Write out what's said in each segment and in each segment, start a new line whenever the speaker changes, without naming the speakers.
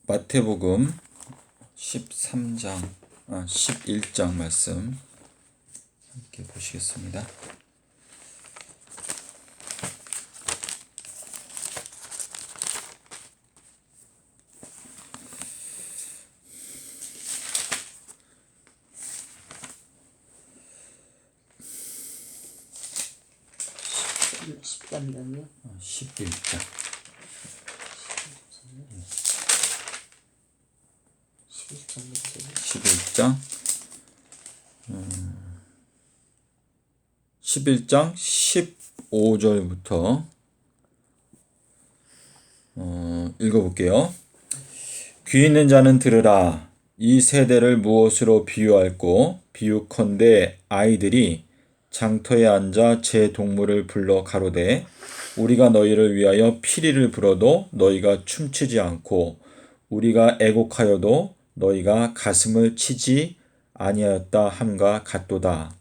마태복음 11장 말씀 함께 보시겠습니다.
십장이요?
11장. 11장 11장 15절부터 읽어볼게요. 귀 있는 자는 들으라. 이 세대를 무엇으로 비유할꼬? 비유컨대 아이들이 장터에 앉아 제 동물을 불러 가로되 우리가 너희를 위하여 피리를 불어도 너희가 춤추지 않고 우리가 애곡하여도 너희가 가슴을 치지 아니하였다 함과 같도다.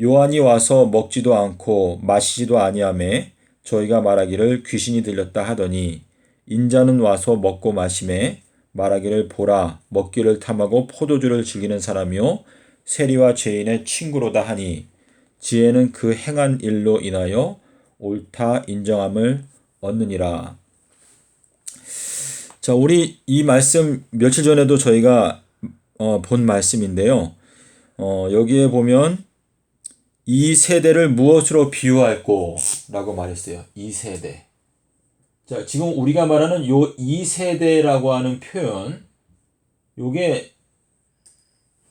요한이 와서 먹지도 않고 마시지도 아니하매 저희가 말하기를 귀신이 들렸다 하더니 인자는 와서 먹고 마시매 말하기를 보라 먹기를 탐하고 포도주를 즐기는 사람이요 세리와 죄인의 친구로다 하니 지혜는 그 행한 일로 인하여 옳다 인정함을 얻느니라. 자, 우리 이 말씀 며칠 전에도 저희가 본 말씀인데요. 여기에 보면 이 세대를 무엇으로 비유할꼬? 라고 말했어요. 이 세대. 자, 지금 우리가 말하는 요 이 세대라고 하는 표현, 요게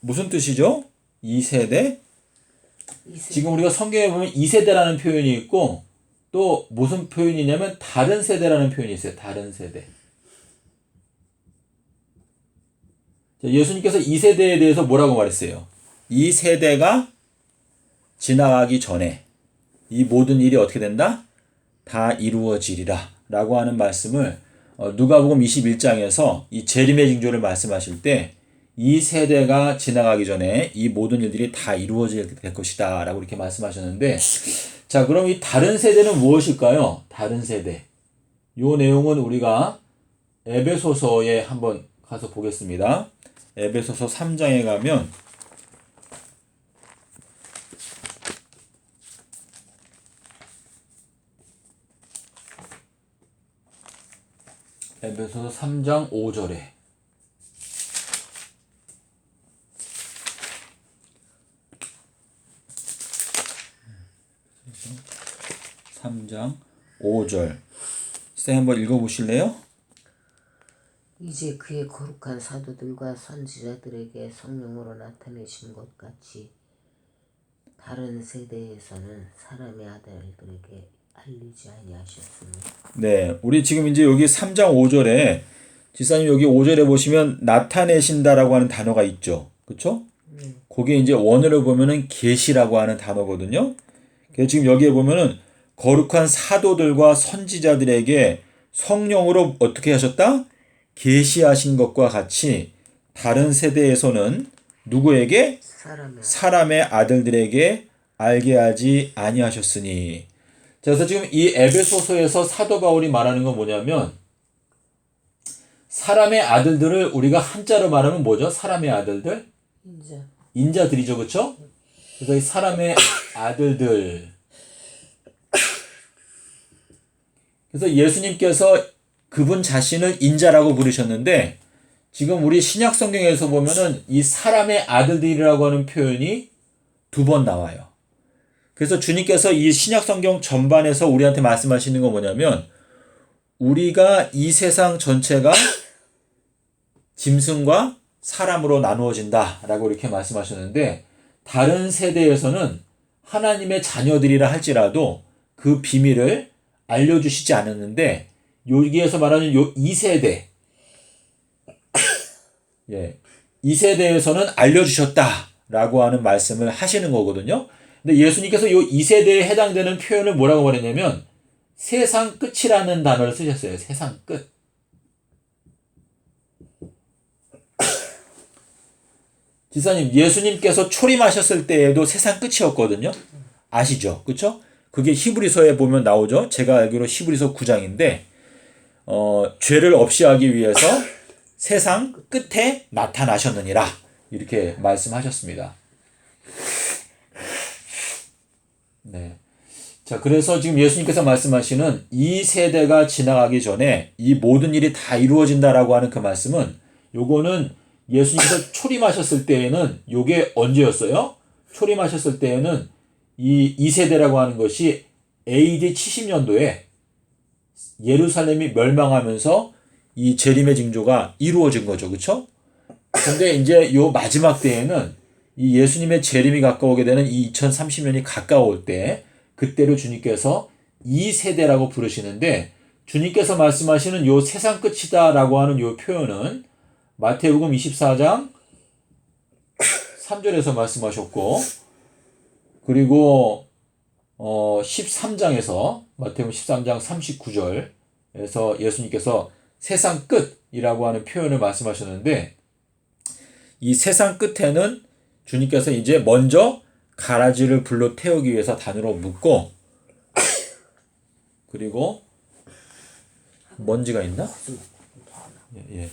무슨 뜻이죠? 이 세대? 지금 우리가 성경에 보면 이 세대라는 표현이 있고 또 무슨 표현이냐면 다른 세대라는 표현이 있어요. 다른 세대. 예수님께서 이 세대에 대해서 뭐라고 말했어요? 이 세대가 지나가기 전에 이 모든 일이 어떻게 된다? 다 이루어지리라 라고 하는 말씀을 누가복음 21장에서 이 재림의 징조를 말씀하실 때 이 세대가 지나가기 전에 이 모든 일들이 다 이루어질 것이다 라고 이렇게 말씀하셨는데, 자, 그럼 이 다른 세대는 무엇일까요? 다른 세대. 요 내용은 우리가 에베소서에 한번 가서 보겠습니다. 에베소서 3장에 가면 에베소서 3장 5절에 3장 5절 쌤 한번 읽어보실래요?
이제 그의 거룩한 사도들과 선지자들에게 성령으로 나타내신 것 같이 다른 세대에서는 사람의 아들들에게 알리지 아니하셨습니다.
네, 우리 지금 이제 여기 3장 5절에 지사님 여기 5절에 보시면 나타내신다라고 하는 단어가 있죠. 그렇죠? 그게 이제 원어로 보면은 계시라고 하는 단어거든요. 그래서 지금 여기에 보면은 거룩한 사도들과 선지자들에게 성령으로 어떻게 하셨다? 계시하신 것과 같이 다른 세대에서는 누구에게? 사람의 아들들에게 알게 하지 아니하셨으니. 자, 그래서 지금 이 에베소서에서 사도 바울이 말하는 건 뭐냐면 사람의 아들들을 우리가 한자로 말하면 뭐죠? 사람의 아들들? 인자들이죠. 그렇죠? 그래서 이 사람의 아들들. 그래서 예수님께서 그분 자신을 인자라고 부르셨는데 지금 우리 신약 성경에서 보면은 이 사람의 아들들이라고 하는 표현이 2번 나와요. 그래서 주님께서 이 신약 성경 전반에서 우리한테 말씀하시는 건 뭐냐면 우리가 이 세상 전체가 짐승과 사람으로 나누어진다라고 이렇게 말씀하셨는데 다른 세대에서는 하나님의 자녀들이라 할지라도 그 비밀을 알려주시지 않았는데 여기에서 말하는 요 2세대 예, 2세대에서는 알려주셨다라고 하는 말씀을 하시는 거거든요. 근데 예수님께서 요 2세대에 해당되는 표현을 뭐라고 말했냐면 세상 끝이라는 단어를 쓰셨어요. 세상 끝. 지사님, 예수님께서 초림하셨을 때에도 세상 끝이었거든요. 아시죠? 그쵸? 그게 히브리서에 보면 나오죠. 제가 알기로 히브리서 9장인데 죄를 없이 하기 위해서 세상 끝에 나타나셨느니라. 이렇게 말씀하셨습니다. 네. 자, 그래서 지금 예수님께서 말씀하시는 이 세대가 지나가기 전에 이 모든 일이 다 이루어진다라고 하는 그 말씀은 요거는 예수님께서 초림하셨을 때에는 요게 언제였어요? 초림하셨을 때에는 이 세대라고 하는 것이 AD 70년도에 예루살렘이 멸망하면서 이 재림의 징조가 이루어진 거죠. 그쵸? 근데 이제 요 마지막 때에는 이 예수님의 재림이 가까우게 되는 이 2030년이 가까울 때 그때를 주님께서 이 세대라고 부르시는데 주님께서 말씀하시는 요 세상 끝이다라고 하는 요 표현은 마태복음 24장 3절에서 말씀하셨고 그리고 13장에서 마태복음 13장 39절에서 예수님께서 세상 끝이라고 하는 표현을 말씀하셨는데 이 세상 끝에는 주님께서 이제 먼저 가라지를 불로 태우기 위해서 단으로 묶고 그리고 먼지가 있나? 예, 예.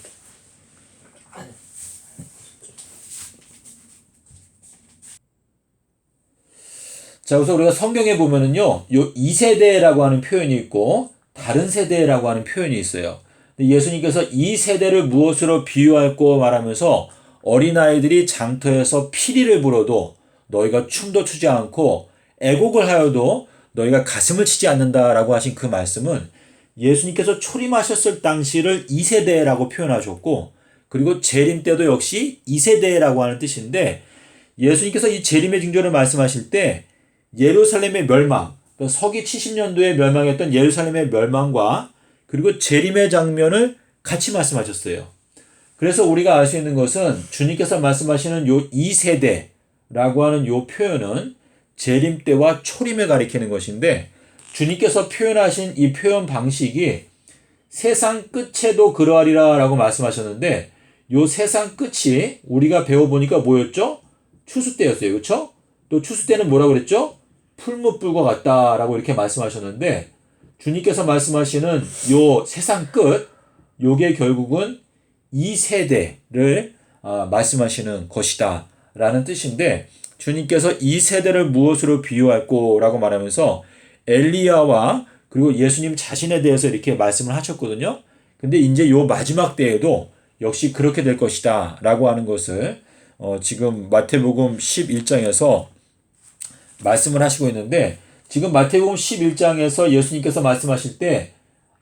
자, 그래서 우리가 성경에 보면은요, 요 2세대라고 하는 표현이 있고 다른 세대라고 하는 표현이 있어요. 예수님께서 이 세대를 무엇으로 비유할고 말하면서 어린아이들이 장터에서 피리를 불어도 너희가 춤도 추지 않고 애곡을 하여도 너희가 가슴을 치지 않는다라고 하신 그 말씀은 예수님께서 초림하셨을 당시를 2세대라고 표현하셨고 그리고 재림 때도 역시 2세대라고 하는 뜻인데 예수님께서 이 재림의 징조를 말씀하실 때 예루살렘의 멸망, 서기 70년도에 멸망했던 예루살렘의 멸망과 그리고 재림의 장면을 같이 말씀하셨어요. 그래서 우리가 알 수 있는 것은 주님께서 말씀하시는 요 2세대라고 하는 요 표현은 재림 때와 초림을 가리키는 것인데 주님께서 표현하신 이 표현 방식이 세상 끝에도 그러하리라 라고 말씀하셨는데 요 세상 끝이 우리가 배워보니까 뭐였죠? 추수 때였어요. 그렇죠? 또 추수 때는 뭐라고 그랬죠? 풀무불과 같다라고 이렇게 말씀하셨는데 주님께서 말씀하시는 요 세상 끝 요게 결국은 이 세대를 말씀하시는 것이다 라는 뜻인데 주님께서 이 세대를 무엇으로 비유할꼬 라고 말하면서 엘리야와 그리고 예수님 자신에 대해서 이렇게 말씀을 하셨거든요. 근데 이제 요 마지막 때에도 역시 그렇게 될 것이다 라고 하는 것을 지금 마태복음 11장에서 말씀을 하시고 있는데 지금 마태복음 11장에서 예수님께서 말씀하실 때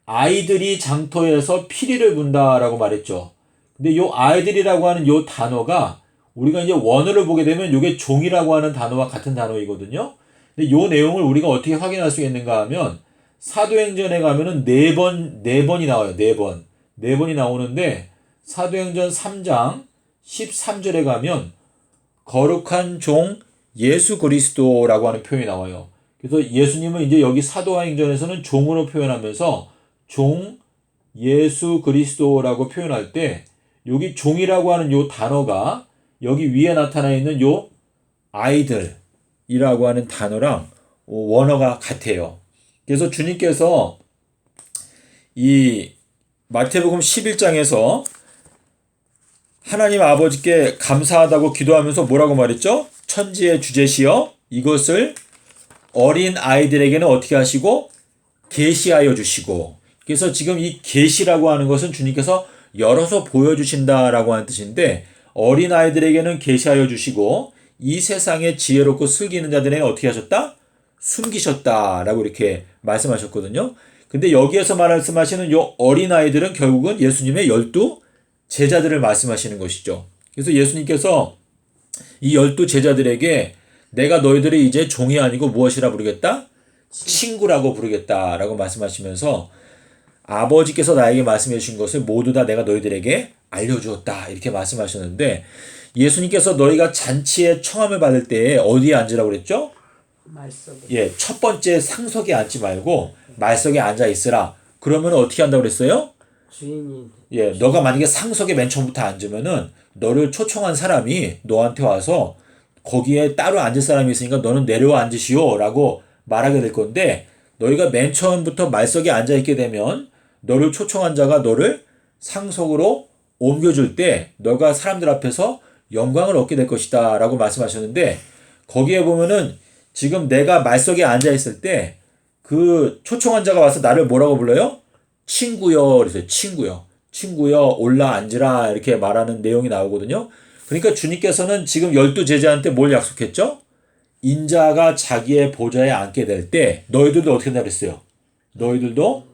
아이들이 장터에서 피리를 분다라고 말했죠. 근데 요 아이들이라고 하는 요 단어가 우리가 이제 원어를 보게 되면 요게 종이라고 하는 단어와 같은 단어이거든요. 근데 요 내용을 우리가 어떻게 확인할 수 있는가 하면 사도행전에 가면은 네 번이 나와요. 네 번이 나오는데 사도행전 3장 13절에 가면 거룩한 종 예수 그리스도라고 하는 표현이 나와요. 그래서 예수님은 이제 여기 사도행전에서는 종으로 표현하면서 종 예수 그리스도라고 표현할 때 여기 종이라고 하는 요 단어가 여기 위에 나타나 있는 요 아이들이라고 하는 단어랑 원어가 같아요. 그래서 주님께서 이 마태복음 11장에서 하나님 아버지께 감사하다고 기도하면서 뭐라고 말했죠? 천지의 주제시여 이것을 어린 아이들에게는 어떻게 하시고 계시하여 주시고 그래서 지금 이 계시라고 하는 것은 주님께서 열어서 보여주신다라고 하는 뜻인데 어린 아이들에게는 계시하여 주시고 이 세상에 지혜롭고 슬기는 자들에게는 어떻게 하셨다? 숨기셨다라고 이렇게 말씀하셨거든요. 근데 여기에서 말씀하시는 요 어린 아이들은 결국은 예수님의 12 제자들을 말씀하시는 것이죠. 그래서 예수님께서 이 12 제자들에게 내가 너희들을 이제 종이 아니고 무엇이라 부르겠다? 친구라고 부르겠다라고 말씀하시면서 아버지께서 나에게 말씀해 주신 것을 모두 다 내가 너희들에게 알려주었다 이렇게 말씀하셨는데 예수님께서 너희가 잔치에 청함을 받을 때에 어디에 앉으라고 그랬죠?
말석에.
예, 첫 번째 상석에 앉지 말고 말석에 앉아 있으라. 그러면 어떻게 한다고 그랬어요?
주인이
예, 너가 만약에 상석에 맨 처음부터 앉으면은 너를 초청한 사람이 너한테 와서 거기에 따로 앉을 사람이 있으니까 너는 내려와 앉으시오 라고 말하게 될 건데 너희가 맨 처음부터 말석에 앉아 있게 되면 너를 초청한 자가 너를 상석으로 옮겨줄 때 너가 사람들 앞에서 영광을 얻게 될 것이다 라고 말씀하셨는데, 거기에 보면은 지금 내가 말석에 앉아 있을 때 그 초청한 자가 와서 나를 뭐라고 불러요? 친구여. 그래서 친구여 올라 앉으라 이렇게 말하는 내용이 나오거든요. 그러니까 주님께서는 지금 12제자한테 뭘 약속했죠? 인자가 자기의 보좌에 앉게 될 때 너희들도 어떻게 된다 그랬어요? 너희들도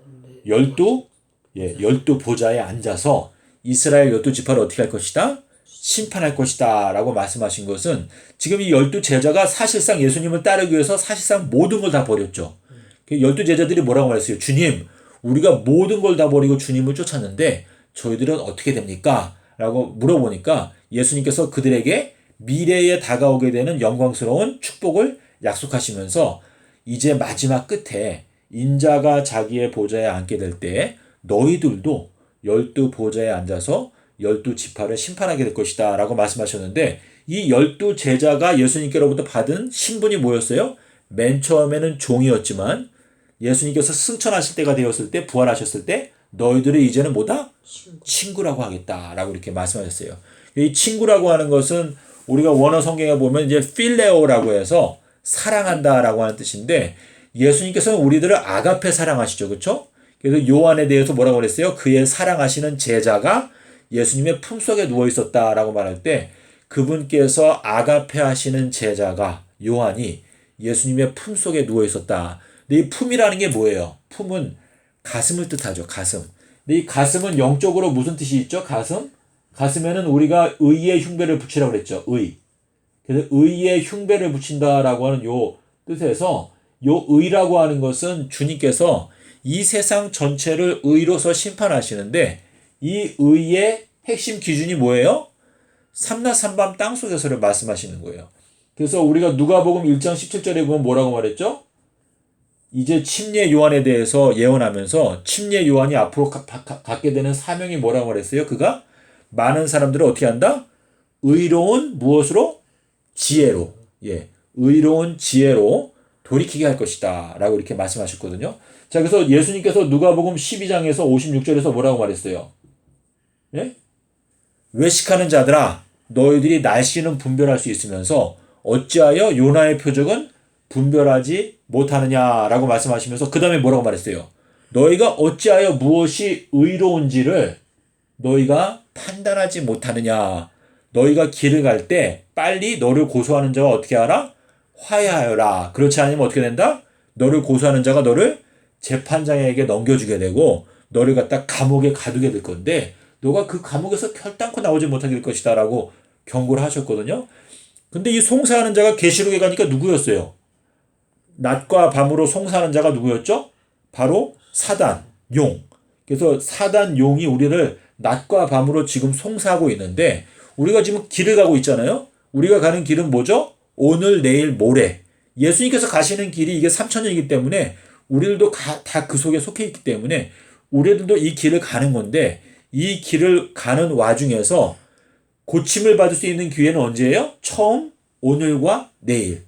12 보좌에 앉아서 이스라엘 12지파를 어떻게 할 것이다? 심판할 것이다 라고 말씀하신 것은, 지금 이 12제자가 사실상 예수님을 따르기 위해서 사실상 모든 걸 다 버렸죠. 12제자들이 뭐라고 말했어요? 주님, 우리가 모든 걸 다 버리고 주님을 쫓았는데 저희들은 어떻게 됩니까? 라고 물어보니까 예수님께서 그들에게 미래에 다가오게 되는 영광스러운 축복을 약속하시면서, 이제 마지막 끝에 인자가 자기의 보좌에 앉게 될 때 너희들도 12보좌에 앉아서 12지파를 심판하게 될 것이다 라고 말씀하셨는데, 이 12제자가 예수님께로부터 받은 신분이 뭐였어요? 맨 처음에는 종이었지만 예수님께서 승천하실 때가 되었을 때, 부활하셨을 때 너희들이 이제는 뭐다? 친구라고 하겠다라고 이렇게 말씀하셨어요. 이 친구라고 하는 것은 우리가 원어 성경에 보면 이제 필레오라고 해서 사랑한다라고 하는 뜻인데, 예수님께서는 우리들을 아가페 사랑하시죠. 그렇죠? 그래서 요한에 대해서 뭐라고 그랬어요? 그의 사랑하시는 제자가 예수님의 품속에 누워 있었다라고 말할 때, 그분께서 아가페 하시는 제자가 요한이 예수님의 품속에 누워 있었다. 근데 이 품이라는 게 뭐예요? 품은 가슴을 뜻하죠. 가슴. 근데 이 가슴은 영적으로 무슨 뜻이 있죠? 가슴에는 우리가 의의 흉배를 붙이라고 그랬죠. 그래서 의의 흉배를 붙인다라고 하는 요 뜻에서, 요 의라고 하는 것은 주님께서 이 세상 전체를 의로서 심판하시는데, 이 의의 핵심 기준이 뭐예요? 삼라삼밤 땅속에서를 말씀하시는 거예요. 그래서 우리가 누가복음 1장 17절에 보면 뭐라고 말했죠? 이제 침례 요한에 대해서 예언하면서 침례 요한이 앞으로 갖게 되는 사명이 뭐라고 말했어요? 그가 많은 사람들을 어떻게 한다? 의로운 무엇으로? 지혜로. 의로운 지혜로 돌이키게 할 것이다 라고 이렇게 말씀하셨거든요. 자, 그래서 예수님께서 누가복음 12장에서 56절에서 뭐라고 말했어요? 외식하는 자들아, 너희들이 날씨는 분별할 수 있으면서 어찌하여 요나의 표적은 분별하지 못하느냐라고 말씀하시면서 그 다음에 뭐라고 말했어요? 너희가 어찌하여 무엇이 의로운지를 너희가 판단하지 못하느냐. 너희가 길을 갈 때 빨리 너를 고소하는 자가 어떻게 하라? 화해하여라. 그렇지 않으면 어떻게 된다? 너를 고소하는 자가 너를 재판장에게 넘겨주게 되고 너를 갖다 감옥에 가두게 될 건데, 너가 그 감옥에서 결단코 나오지 못하게 될 것이다 라고 경고를 하셨거든요. 근데 이 송사하는 자가 계시록에 가니까 누구였어요? 낮과 밤으로 송사하는 자가 누구였죠? 바로 사단, 용. 그래서 사단, 용이 우리를 낮과 밤으로 지금 송사하고 있는데, 우리가 지금 길을 가고 있잖아요. 우리가 가는 길은 뭐죠? 오늘, 내일, 모레. 예수님께서 가시는 길이 이게 3000년이기 때문에 우리들도 다 그 속에 속해 있기 때문에 우리들도 이 길을 가는 건데, 이 길을 가는 와중에서 고침을 받을 수 있는 기회는 언제예요? 처음, 오늘과 내일.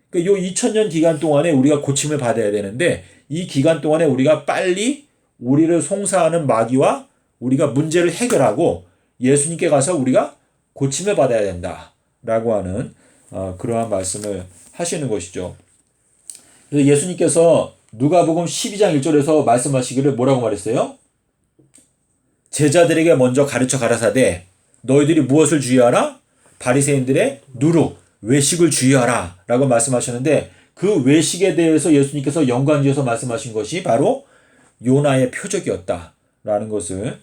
그러니까 요 2000년 기간 동안에 우리가 고침을 받아야 되는데, 이 기간 동안에 우리가 빨리 우리를 송사하는 마귀와 우리가 문제를 해결하고 예수님께 가서 우리가 고침을 받아야 된다라고 하는 그러한 말씀을 하시는 것이죠. 그래서 예수님께서 누가복음 12장 1절에서 말씀하시기를 뭐라고 말했어요? 제자들에게 먼저 가르쳐 가라사대 너희들이 무엇을 주의하라? 바리새인들의 누룩, 외식을 주의하라 라고 말씀하셨는데, 그 외식에 대해서 예수님께서 연관지어서 말씀하신 것이 바로 요나의 표적이었다라는 것을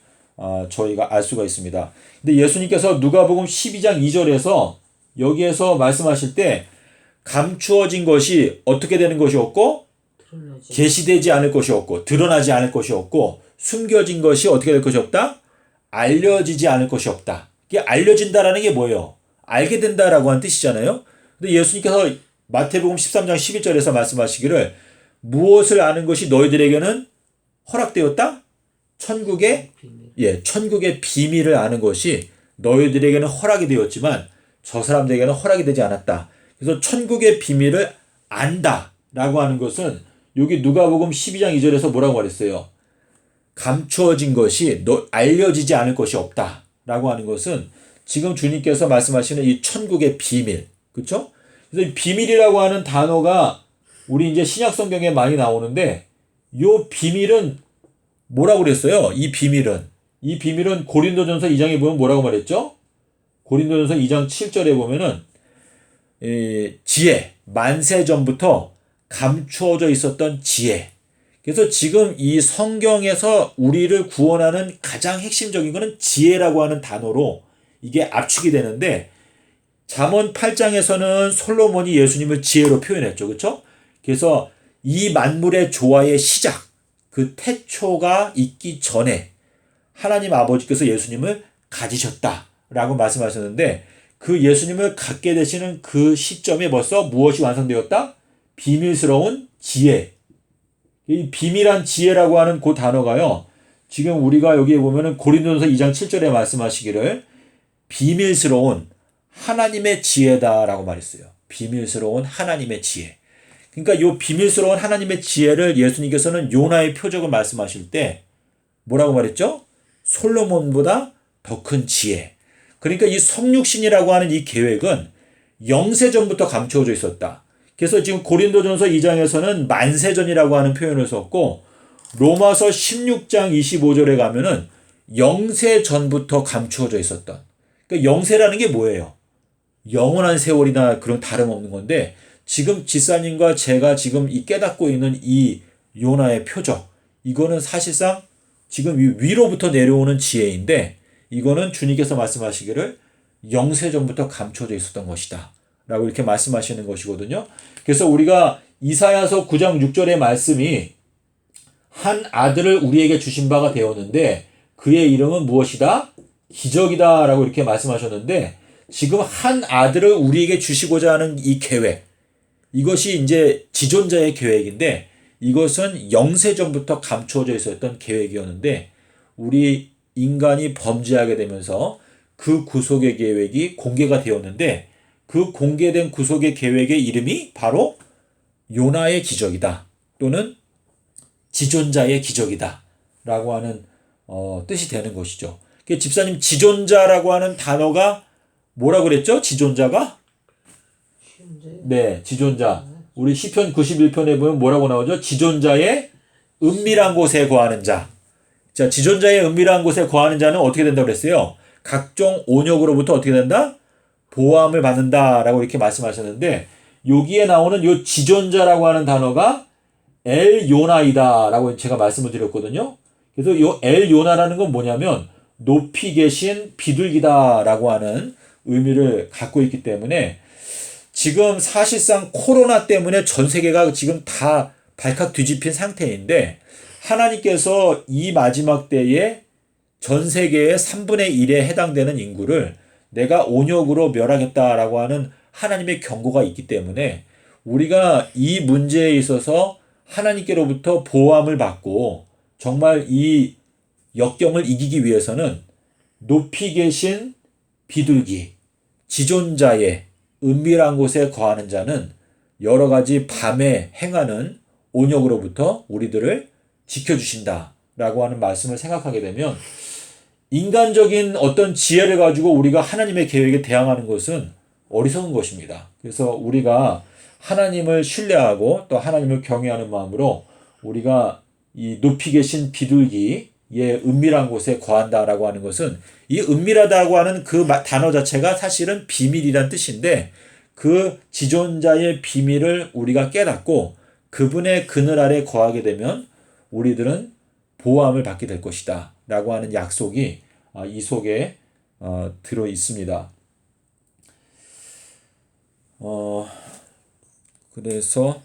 저희가 알 수가 있습니다. 근데 예수님께서 누가복음 12장 2절에서 여기에서 말씀하실 때 감추어진 것이 어떻게 되는 것이 없고, 계시되지 않을 것이 없고, 드러나지 않을 것이 없고, 숨겨진 것이 어떻게 될 것이 없다? 알려지지 않을 것이 없다. 이게 알려진다라는 게 뭐예요? 알게 된다라고 하는 뜻이잖아요. 근데 예수님께서 마태복음 13장 11절에서 말씀하시기를 무엇을 아는 것이 너희들에게는 허락되었다? 천국의 비밀을 아는 것이 너희들에게는 허락이 되었지만 저 사람들에게는 허락이 되지 않았다. 그래서 천국의 비밀을 안다라고 하는 것은 여기 누가복음 12장 2절에서 뭐라고 말했어요? 감추어진 것이 알려지지 않을 것이 없다 라고 하는 것은 지금 주님께서 말씀하시는 이 천국의 비밀, 그렇죠? 그래서 이 비밀이라고 하는 단어가 우리 이제 신약 성경에 많이 나오는데 요 비밀은 뭐라고 그랬어요? 이 비밀은 고린도전서 2장에 보면 뭐라고 말했죠? 고린도전서 2장 7절에 보면은 지혜, 만세 전부터 감추어져 있었던 지혜. 그래서 지금 이 성경에서 우리를 구원하는 가장 핵심적인 것은 지혜라고 하는 단어로 이게 압축이 되는데 잠언 8장에서는 솔로몬이 예수님을 지혜로 표현했죠. 그렇죠? 그래서 이 만물의 조화의 시작, 그 태초가 있기 전에 하나님 아버지께서 예수님을 가지셨다라고 말씀하셨는데 그 예수님을 갖게 되시는 그 시점에 벌써 무엇이 완성되었다? 비밀스러운 지혜. 이 비밀한 지혜라고 하는 그 단어가요. 지금 우리가 여기에 보면은 고린도전서 2장 7절에 말씀하시기를 비밀스러운 하나님의 지혜다라고 말했어요. 비밀스러운 하나님의 지혜. 그러니까 이 비밀스러운 하나님의 지혜를 예수님께서는 요나의 표적을 말씀하실 때 뭐라고 말했죠? 솔로몬보다 더 큰 지혜. 그러니까 이 성육신이라고 하는 이 계획은 영세전부터 감추어져 있었다. 그래서 지금 고린도전서 2장에서는 만세전이라고 하는 표현을 썼고 로마서 16장 25절에 가면은 영세전부터 감추어져 있었던. 그러니까 영세라는 게 뭐예요? 영원한 세월이나 그런 다름없는 건데 지금 지사님과 제가 지금 이 깨닫고 있는 이 요나의 표적 이거는 사실상 지금 위로부터 내려오는 지혜인데 이거는 주님께서 말씀하시기를 영세전부터 감춰져 있었던 것이다 라고 이렇게 말씀하시는 것이거든요. 그래서 우리가 이사야서 9장 6절의 말씀이 한 아들을 우리에게 주신 바가 되었는데 그의 이름은 무엇이다? 기적이다 라고 이렇게 말씀하셨는데 지금 한 아들을 우리에게 주시고자 하는 이 계획 이것이 이제 지존자의 계획인데 이것은 영세전부터 감추어져 있었던 계획이었는데 우리 인간이 범죄하게 되면서 그 구속의 계획이 공개가 되었는데 그 공개된 구속의 계획의 이름이 바로 요나의 기적이다 또는 지존자의 기적이다 라고 하는 뜻이 되는 것이죠. 집사님 지존자라고 하는 단어가 뭐라고 그랬죠? 지존자가? 네, 지존자. 우리 시편 91편에 보면 뭐라고 나오죠? 지존자의 은밀한 곳에 거하는 자. 자, 지존자의 은밀한 곳에 거하는 자는 어떻게 된다고 그랬어요? 각종 온역으로부터 어떻게 된다? 보호함을 받는다라고 이렇게 말씀하셨는데 여기에 나오는 요 지존자라고 하는 단어가 엘요나이다라고 제가 말씀을 드렸거든요. 그래서 요 엘요나라는 건 뭐냐면 높이 계신 비둘기다라고 하는 의미를 갖고 있기 때문에 지금 사실상 코로나 때문에 전 세계가 지금 다 발칵 뒤집힌 상태인데 하나님께서 이 마지막 때에 전 세계의 3분의 1에 해당되는 인구를 내가 온역으로 멸하겠다라고 하는 하나님의 경고가 있기 때문에 우리가 이 문제에 있어서 하나님께로부터 보호함을 받고 정말 이 역경을 이기기 위해서는 높이 계신 비둘기, 지존자의 은밀한 곳에 거하는 자는 여러 가지 밤에 행하는 온역으로부터 우리들을 지켜주신다라고 하는 말씀을 생각하게 되면 인간적인 어떤 지혜를 가지고 우리가 하나님의 계획에 대항하는 것은 어리석은 것입니다. 그래서 우리가 하나님을 신뢰하고 또 하나님을 경외하는 마음으로 우리가 이 높이 계신 비둘기의 은밀한 곳에 거한다라고 하는 것은 이 은밀하다고 하는 그 단어 자체가 사실은 비밀이란 뜻인데 그 지존자의 비밀을 우리가 깨닫고 그분의 그늘 아래 거하게 되면 우리들은 보호함을 받게 될 것이다 라고 하는 약속이 이 속에 들어 있습니다. 그래서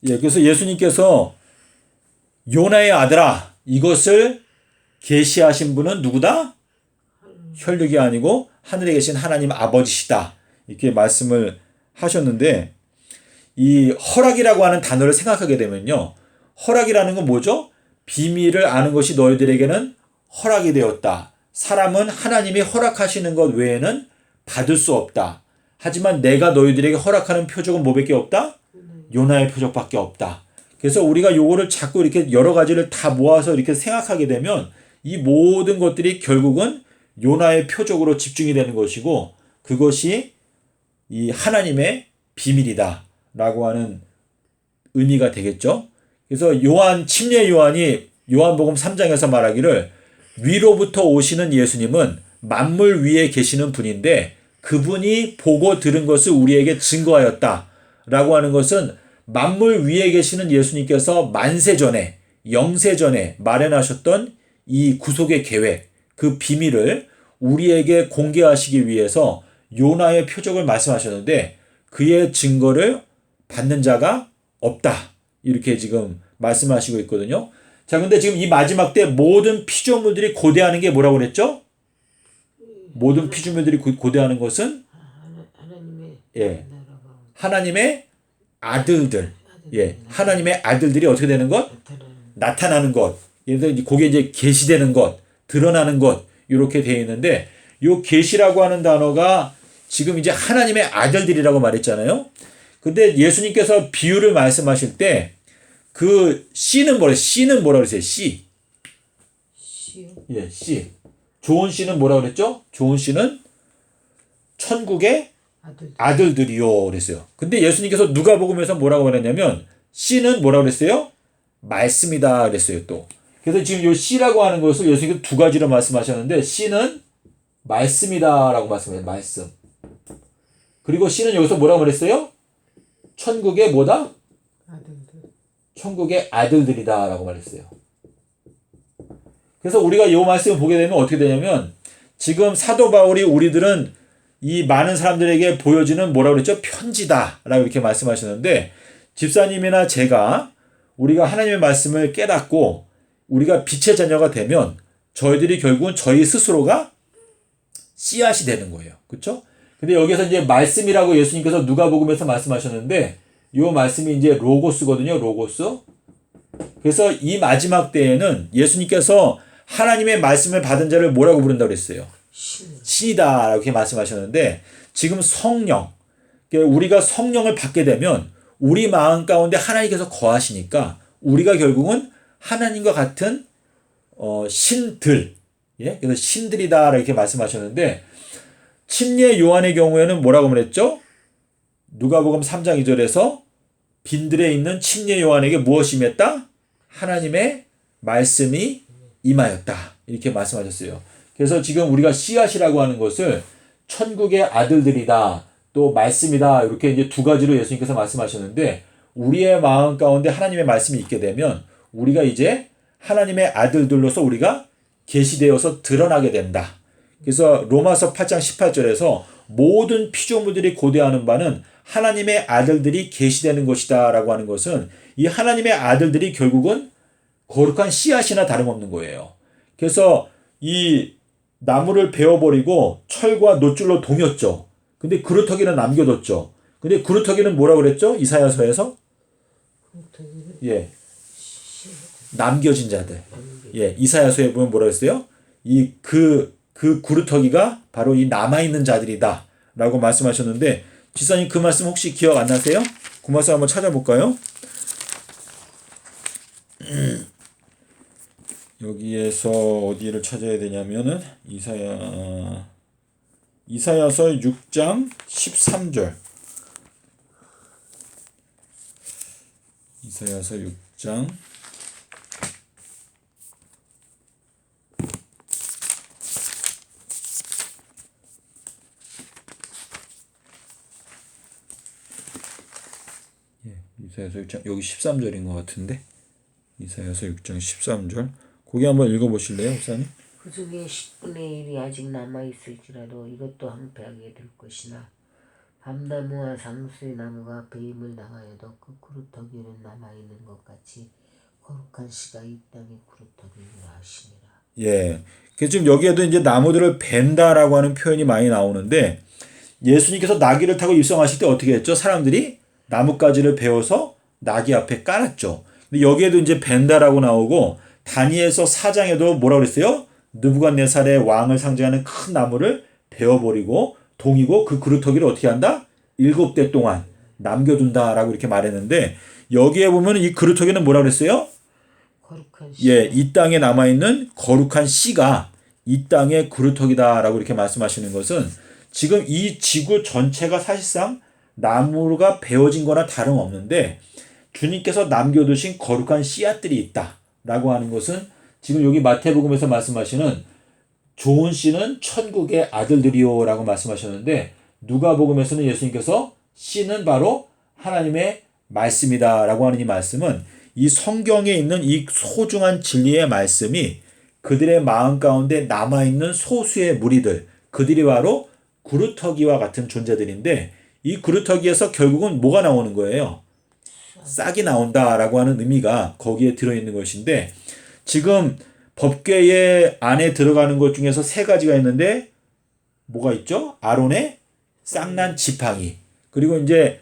그래서 예수님께서 요나의 아들아 이것을 계시하신 분은 누구다? 혈육이 아니고 하늘에 계신 하나님 아버지시다. 이렇게 말씀을 하셨는데 이 허락이라고 하는 단어를 생각하게 되면요. 허락이라는 건 뭐죠? 비밀을 아는 것이 너희들에게는 허락이 되었다. 사람은 하나님이 허락하시는 것 외에는 받을 수 없다. 하지만 내가 너희들에게 허락하는 표적은 뭐밖에 없다? 요나의 표적밖에 없다. 그래서 우리가 요거를 자꾸 이렇게 여러 가지를 다 모아서 이렇게 생각하게 되면 이 모든 것들이 결국은 요나의 표적으로 집중이 되는 것이고 그것이 이 하나님의 비밀이다 라고 하는 의미가 되겠죠. 그래서 침례 요한이 요한복음 3장에서 말하기를 위로부터 오시는 예수님은 만물 위에 계시는 분인데 그분이 보고 들은 것을 우리에게 증거하였다 라고 하는 것은 만물 위에 계시는 예수님께서 만세 전에 영세 전에 마련하셨던 이 구속의 계획 그 비밀을 우리에게 공개하시기 위해서 요나의 표적을 말씀하셨는데 그의 증거를 받는 자가 없다. 이렇게 지금 말씀하시고 있거든요. 자, 근데 지금 이 마지막 때 모든 피조물들이 고대하는 게 뭐라고 그랬죠? 모든 피조물들이 고대하는 것은 하나님의 아들들. 하나님의 아들들이 어떻게 되는 것? 나타나는 것. 예를 들어 그게 이제 계시되는 것, 드러나는 것 이렇게 되어 있는데 요 계시라고 하는 단어가 지금 이제 하나님의 아들들이라고 말했잖아요. 근데 예수님께서 비유를 말씀하실 때 그 씨는 뭐라고 그랬어요? 씨. 씨. 좋은 씨는 뭐라고 그랬죠? 좋은 씨는 천국의 아들들이요 그랬어요. 근데 예수님께서 누가복음에서 뭐라고 말했냐면 씨는 뭐라고 그랬어요? 말씀이다 그랬어요 또. 그래서 지금 요 씨라고 하는 것을 예수님께서 두 가지로 말씀하셨는데 씨는 말씀이다라고 말씀해요. 말씀. 그리고 씨는 여기서 뭐라고 말했어요? 천국의 뭐다? 천국의 아들들이다라고 말했어요. 그래서 우리가 이 말씀을 보게 되면 어떻게 되냐면 지금 사도 바울이 우리들은 이 많은 사람들에게 보여지는 뭐라고 그랬죠? 편지다라고 이렇게 말씀하셨는데 집사님이나 제가 우리가 하나님의 말씀을 깨닫고 우리가 빛의 자녀가 되면 저희들이 결국은 저희 스스로가 씨앗이 되는 거예요. 그렇죠? 근데 여기서 이제 말씀이라고 예수님께서 누가복음에서 말씀하셨는데 이 말씀이 이제 로고스거든요. 로고스. 그래서 이 마지막 때에는 예수님께서 하나님의 말씀을 받은 자를 뭐라고 부른다고 그랬어요? 신이다 이렇게 말씀하셨는데 지금 성령 우리가 성령을 받게 되면 우리 마음 가운데 하나님께서 거하시니까 우리가 결국은 하나님과 같은 신들 그래서 신들이다 이렇게 말씀하셨는데 침례 요한의 경우에는 뭐라고 말했죠? 누가복음 3장 2절에서 빈들에 있는 침례 요한에게 무엇이 임했다? 하나님의 말씀이 임하였다. 이렇게 말씀하셨어요. 그래서 지금 우리가 씨앗이라고 하는 것을 천국의 아들들이다. 또 말씀이다. 이렇게 이제 두 가지로 예수님께서 말씀하셨는데 우리의 마음 가운데 하나님의 말씀이 있게 되면 우리가 이제 하나님의 아들들로서 우리가 계시되어서 드러나게 된다. 그래서 로마서 8장 18절에서 모든 피조물들이 고대하는 바는 하나님의 아들들이 계시되는 것이다 라고 하는 것은 이 하나님의 아들들이 결국은 거룩한 씨앗이나 다름없는 거예요. 그래서 이 나무를 베어버리고 철과 놋줄로 동였죠. 근데 그루터기는 남겨뒀죠. 근데 그루터기는 뭐라고 그랬죠? 이사야서에서? 남겨진 자들. 이사야서에 보면 뭐라고 했어요? 그 그루터기가 바로 이 남아있는 자들이다 라고 말씀하셨는데 지사님 그 말씀 혹시 기억 안 나세요? 그 말씀 한번 찾아볼까요? 여기에서 어디를 찾아야 되냐면은 이사야서 6장 13절. 이사야서 6장 6장 여기 13절인 것 같은데 이사야서 6장 13절 거기 한번 읽어보실래요, 목사님?
그 중에 10분의 1이 아직 남아있을지라도 이것도 황폐하게 될 것이나 밤나무와 상수의 나무가 배임을 당하여도 그 그루터기는 남아있는 것 같이 거룩한 씨가 이 땅에 그루터기니라 하시니라.
그래서 지금 여기에도 이제 나무들을 벤다라고 하는 표현이 많이 나오는데 예수님께서 나귀를 타고 입성하실 때 어떻게 했죠? 사람들이 나뭇가지를 베어서 나귀 앞에 깔았죠. 근데 여기에도 이제 벤다라고 나오고 다니엘서 4장에도 뭐라고 그랬어요? 느부갓네살의 왕을 상징하는 큰 나무를 베어버리고 동이고 그 그루터기를 어떻게 한다? 7대 동안 남겨둔다라고 이렇게 말했는데 여기에 보면 이 그루터기는 뭐라 그랬어요?
거룩한 씨.
예, 이 땅에 남아있는 거룩한 씨가 이 땅의 그루터기다라고 이렇게 말씀하시는 것은 지금 이 지구 전체가 사실상 나무가 베어진 거나 다름없는데 주님께서 남겨두신 거룩한 씨앗들이 있다라고 하는 것은 지금 여기 마태복음에서 말씀하시는 좋은 씨는 천국의 아들들이요라고 말씀하셨는데 누가복음에서는 예수님께서 씨는 바로 하나님의 말씀이다라고 하는 이 말씀은 이 성경에 있는 이 소중한 진리의 말씀이 그들의 마음 가운데 남아있는 소수의 무리들, 그들이 바로 구루터기와 같은 존재들인데 이 구루터기에서 결국은 뭐가 나오는 거예요? 싹이 나온다라고 하는 의미가 거기에 들어있는 것인데 지금 법궤의 안에 들어가는 것 중에서 세 가지가 있는데 뭐가 있죠? 아론의 싹난 지팡이, 그리고 이제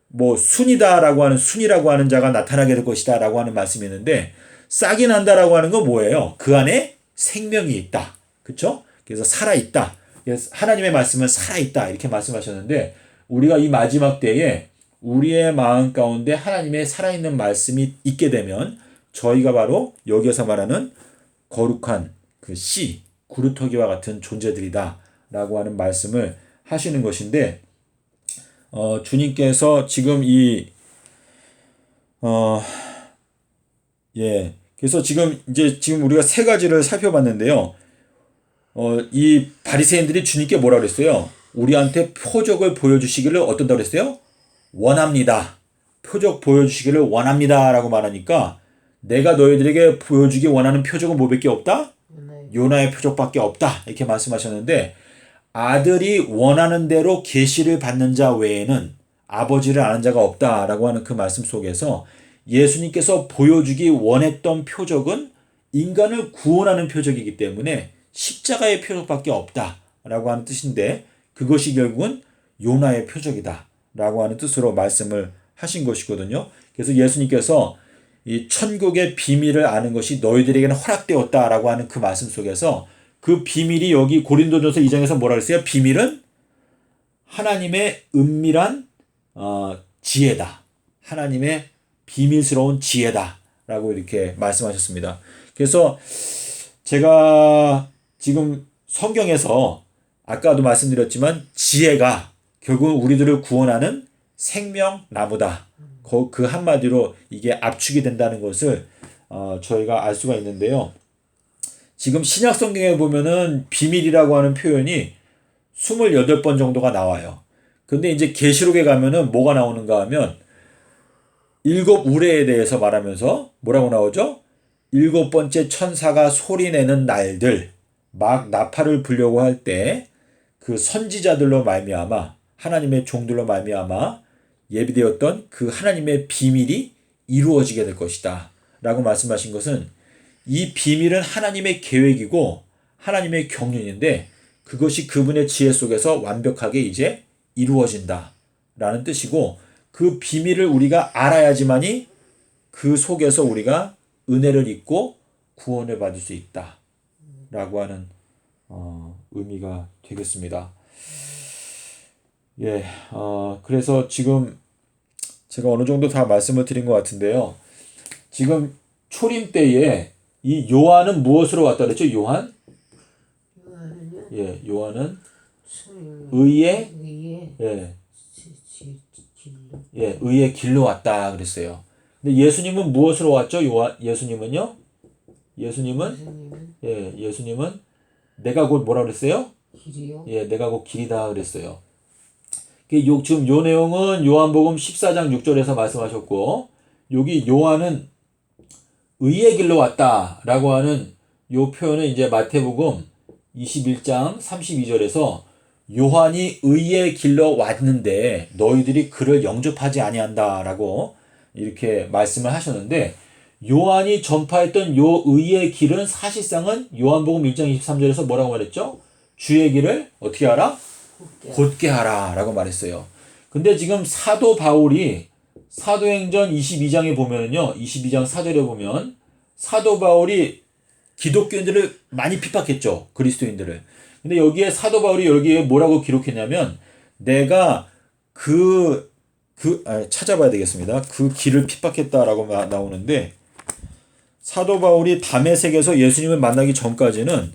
뭐 순이다라고 하는 순이라고 하는 자가 나타나게 될 것이다라고 하는 말씀이 있는데 싹이 난다라고 하는 건 뭐예요? 그 안에 생명이 있다. 그렇죠? 그래서 살아 있다. 그래서 하나님의 말씀은 살아 있다. 이렇게 말씀하셨는데 우리가 이 마지막 때에 우리의 마음 가운데 하나님의 살아있는 말씀이 있게 되면 저희가 바로 여기에서 말하는 거룩한 그 씨, 구루터기와 같은 존재들이다 라고 하는 말씀을 하시는 것인데 주님께서 지금 그래서 지금 우리가 세 가지를 살펴봤는데요. 이 바리새인들이 주님께 뭐라 그랬어요? 우리한테 표적을 보여주시기를 어떤다고 그랬어요? 원합니다. 표적 보여주시기를 원합니다라고 말하니까 내가 너희들에게 보여주기 원하는 표적은 뭐밖에 없다? 요나의 표적밖에 없다. 이렇게 말씀하셨는데 아들이 원하는 대로 계시를 받는 자 외에는 아버지를 아는 자가 없다라고 하는 그 말씀 속에서 예수님께서 보여주기 원했던 표적은 인간을 구원하는 표적이기 때문에 십자가의 표적밖에 없다라고 하는 뜻인데 그것이 결국은 요나의 표적이다라고 하는 뜻으로 말씀을 하신 것이거든요. 그래서 예수님께서 이 천국의 비밀을 아는 것이 너희들에게는 허락되었다라고 하는 그 말씀 속에서 그 비밀이 여기 고린도전서 2장에서 뭐라 그랬어요? 비밀은 하나님의 은밀한 지혜다. 하나님의 비밀스러운 지혜다라고 이렇게 말씀하셨습니다. 그래서 제가 지금 성경에서 아까도 말씀드렸지만 지혜가 결국 우리들을 구원하는 생명나무다. 그 한마디로 이게 압축이 된다는 것을 저희가 알 수가 있는데요. 지금 신약 성경에 보면은 비밀이라고 하는 표현이 28번 정도가 나와요. 근데 이제 계시록에 가면은 뭐가 나오는가 하면 7 우레에 대해서 말하면서 뭐라고 나오죠? 7번째 천사가 소리내는 날들, 막 나팔을 불려고 할 때 그 선지자들로 말미암아 하나님의 종들로 말미암아 예비되었던 그 하나님의 비밀이 이루어지게 될 것이다 라고 말씀하신 것은 이 비밀은 하나님의 계획이고 하나님의 경륜인데 그것이 그분의 지혜 속에서 완벽하게 이제 이루어진다 라는 뜻이고 그 비밀을 우리가 알아야지만이 그 속에서 우리가 은혜를 입고 구원을 받을 수 있다 라고 하는 의미가 되겠습니다. 그래서 지금 제가 어느 정도 다 말씀을 드린 것 같은데요. 지금 초림 때에 이 요한은 무엇으로 왔다 그랬죠? 요한은요? 요한은 의의 의의 길로 왔다 그랬어요. 근데 예수님은 무엇으로 왔죠? 예수님은요? 예수님은 내가 곧 뭐라 그랬어요?
길이요?
내가 곧 길이다 그랬어요. 지금 요 내용은 요한복음 14장 6절에서 말씀하셨고 여기 요한은 의의 길로 왔다라고 하는 요 표현은 이제 마태복음 21장 32절에서 요한이 의의 길로 왔는데 너희들이 그를 영접하지 아니한다라고 이렇게 말씀을 하셨는데 요한이 전파했던 요 의의 길은 사실상은 요한복음 1장 23절에서 뭐라고 말했죠? 주의 길을 어떻게 하라? 곧게 하라 라고 말했어요. 근데 지금 사도 바울이 사도행전 22장에 보면은요 22장 4절에 보면 사도 바울이 기독교인들을 많이 핍박했죠. 그리스도인들을. 근데 여기에 사도 바울이 여기에 뭐라고 기록했냐면 내가 찾아봐야 되겠습니다. 그 길을 핍박했다라고 나오는데 사도 바울이 다메섹에서 예수님을 만나기 전까지는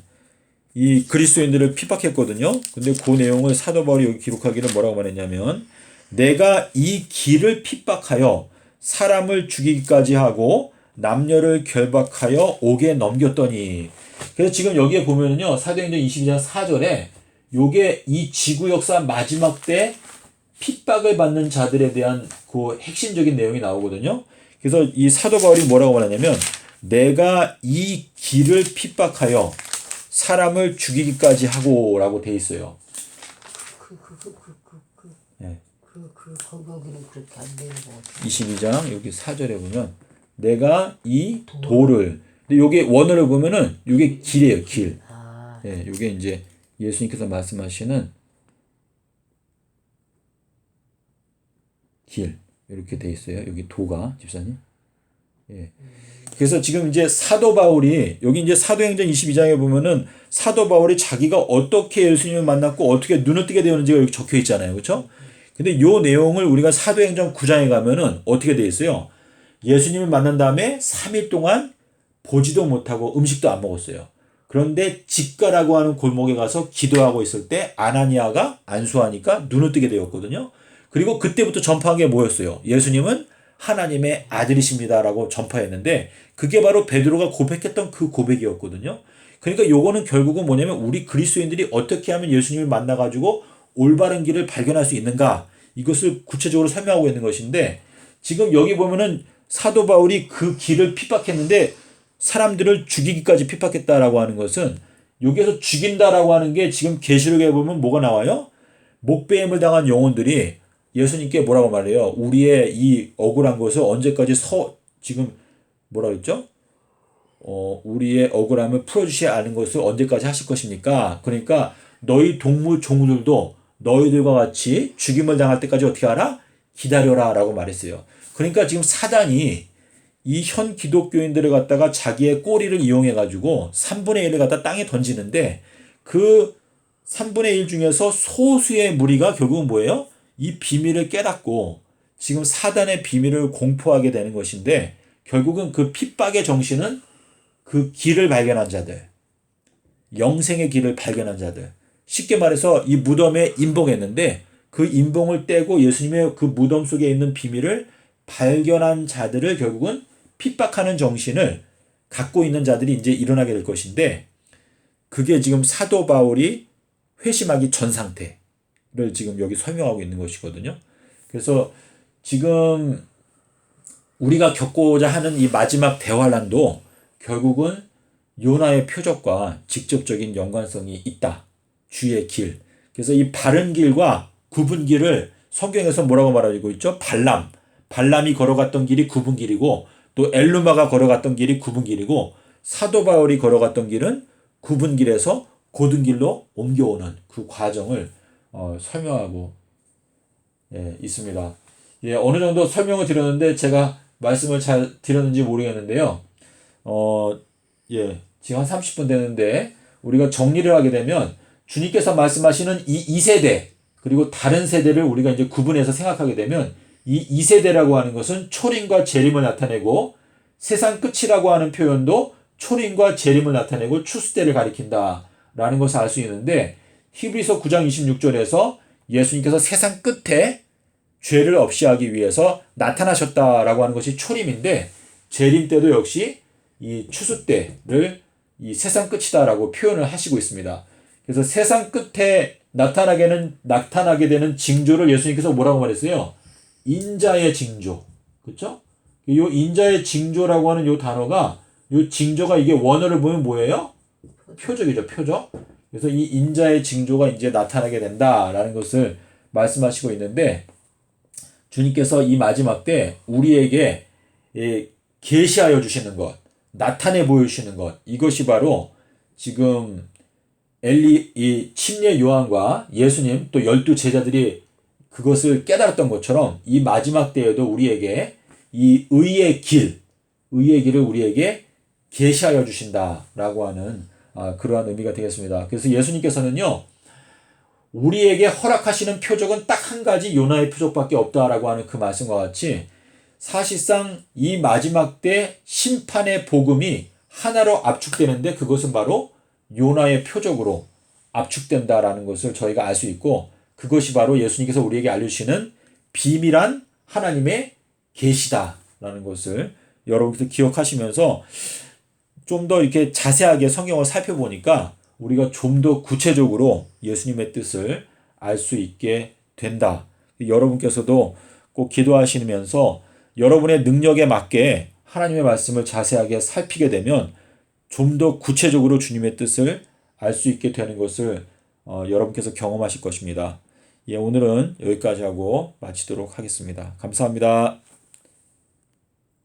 이 그리스도인들을 핍박했거든요. 근데 그 내용을 사도 바울이 여기 기록하기를 뭐라고 말했냐면 내가 이 길을 핍박하여 사람을 죽이기까지 하고 남녀를 결박하여 옥에 넘겼더니 그래서 지금 여기에 보면은요 사도행전 22장 4절에 요게 이 지구 역사 마지막 때 핍박을 받는 자들에 대한 그 핵심적인 내용이 나오거든요. 그래서 이 사도 바울이 뭐라고 말하냐면 내가 이 길을 핍박하여 사람을 죽이기까지 하고 라고 돼 있어요.
거기는 그렇게 안 되는 것 같아요.
22장 여기 4절에 보면 내가 이 돌을 근데 요게 원어를 보면은 요게 길이에요. 길. 예, 요게 이제 예수님께서 말씀하시는 길 이렇게 돼 있어요. 여기 도가 집사님. 예. 그래서 지금 이제 사도 바울이 여기 이제 사도행전 22장에 보면은 사도 바울이 자기가 어떻게 예수님을 만났고 어떻게 눈을 뜨게 되었는지가 여기 적혀 있잖아요. 그렇죠? 근데 요 내용을 우리가 사도행전 9장에 가면은 어떻게 돼 있어요? 예수님을 만난 다음에 3일 동안 보지도 못하고 음식도 안 먹었어요. 그런데 집가라고 하는 골목에 가서 기도하고 있을 때 아나니아가 안수하니까 눈을 뜨게 되었거든요. 그리고 그때부터 전파한 게 뭐였어요? 예수님은 하나님의 아들이십니다라고 전파했는데 그게 바로 베드로가 고백했던 그 고백이었거든요. 그러니까 요거는 결국은 뭐냐면 우리 그리스도인들이 어떻게 하면 예수님을 만나가지고 올바른 길을 발견할 수 있는가 이것을 구체적으로 설명하고 있는 것인데 지금 여기 보면은 사도 바울이 그 길을 핍박했는데 사람들을 죽이기까지 핍박했다라고 하는 것은 여기에서 죽인다라고 하는 게 지금 계시록에 보면 뭐가 나와요? 목배임을 당한 영혼들이 예수님께 뭐라고 말해요? 우리의 이 억울한 것을 언제까지 지금 뭐라 그랬죠? 우리의 억울함을 풀어주셔야 하는 것을 언제까지 하실 것입니까? 그러니까 너희 동물 종들도 너희들과 같이 죽임을 당할 때까지 어떻게 하라? 기다려라 라고 말했어요. 그러니까 지금 사단이 이 현 기독교인들을 갖다가 자기의 꼬리를 이용해 가지고 3분의 1을 갖다 땅에 던지는데 그 3분의 1 중에서 소수의 무리가 결국은 뭐예요? 이 비밀을 깨닫고 지금 사단의 비밀을 공포하게 되는 것인데 결국은 그 핍박의 정신은 그 길을 발견한 자들, 영생의 길을 발견한 자들. 쉽게 말해서 이 무덤에 임봉했는데 그 임봉을 떼고 예수님의 그 무덤 속에 있는 비밀을 발견한 자들을 결국은 핍박하는 정신을 갖고 있는 자들이 이제 일어나게 될 것인데 그게 지금 사도 바울이 회심하기 전 상태를 지금 여기 설명하고 있는 것이거든요. 그래서 지금 우리가 겪고자 하는 이 마지막 대환란도 결국은 요나의 표적과 직접적인 연관성이 있다. 주의 길. 그래서 이 바른 길과 굽은 길을 성경에서 뭐라고 말하고 있죠? 발람이 걸어갔던 길이 굽은 길이고 또 엘루마가 걸어갔던 길이 굽은 길이고 사도 바울이 걸어갔던 길은 굽은 길에서 곧은 길로 옮겨오는 그 과정을 설명하고 있습니다. 어느 정도 설명을 드렸는데 제가 말씀을 잘 드렸는지 모르겠는데요. 지금 한 30분 되는데 우리가 정리를 하게 되면 주님께서 말씀하시는 이 2세대 그리고 다른 세대를 우리가 이제 구분해서 생각하게 되면 이 2세대라고 하는 것은 초림과 재림을 나타내고 세상 끝이라고 하는 표현도 초림과 재림을 나타내고 추수때를 가리킨다라는 것을 알 수 있는데 히브리서 9장 26절에서 예수님께서 세상 끝에 죄를 없이 하기 위해서 나타나셨다라고 하는 것이 초림인데 재림 때도 역시 이 추수 때를 이 세상 끝이다라고 표현을 하시고 있습니다. 그래서 세상 끝에 나타나게 되는 징조를 예수님께서 뭐라고 말했어요? 인자의 징조. 그렇죠? 이 인자의 징조라고 하는 이 단어가 이 징조가 이게 원어를 보면 뭐예요? 표적이죠, 표적. 그래서 이 인자의 징조가 이제 나타나게 된다라는 것을 말씀하시고 있는데 주님께서 이 마지막 때 우리에게 계시하여 주시는 것, 나타내 보여주시는 것, 이것이 바로 지금 이 침례 요한과 예수님 또 12 제자들이 그것을 깨달았던 것처럼 이 마지막 때에도 우리에게 이 의의 길을 우리에게 계시하여 주신다라고 하는 그러한 의미가 되겠습니다. 그래서 예수님께서는요, 우리에게 허락하시는 표적은 딱 한 가지 요나의 표적밖에 없다라고 하는 그 말씀과 같이 사실상 이 마지막 때 심판의 복음이 하나로 압축되는데 그것은 바로 요나의 표적으로 압축된다라는 것을 저희가 알 수 있고, 그것이 바로 예수님께서 우리에게 알려주시는 비밀한 하나님의 계시다라는 것을 여러분께서 기억하시면서 좀 더 이렇게 자세하게 성경을 살펴보니까 우리가 좀 더 구체적으로 예수님의 뜻을 알 수 있게 된다. 여러분께서도 꼭 기도하시면서 여러분의 능력에 맞게 하나님의 말씀을 자세하게 살피게 되면 좀 더 구체적으로 주님의 뜻을 알 수 있게 되는 것을 여러분께서 경험하실 것입니다. 예, 오늘은 여기까지 하고 마치도록 하겠습니다. 감사합니다.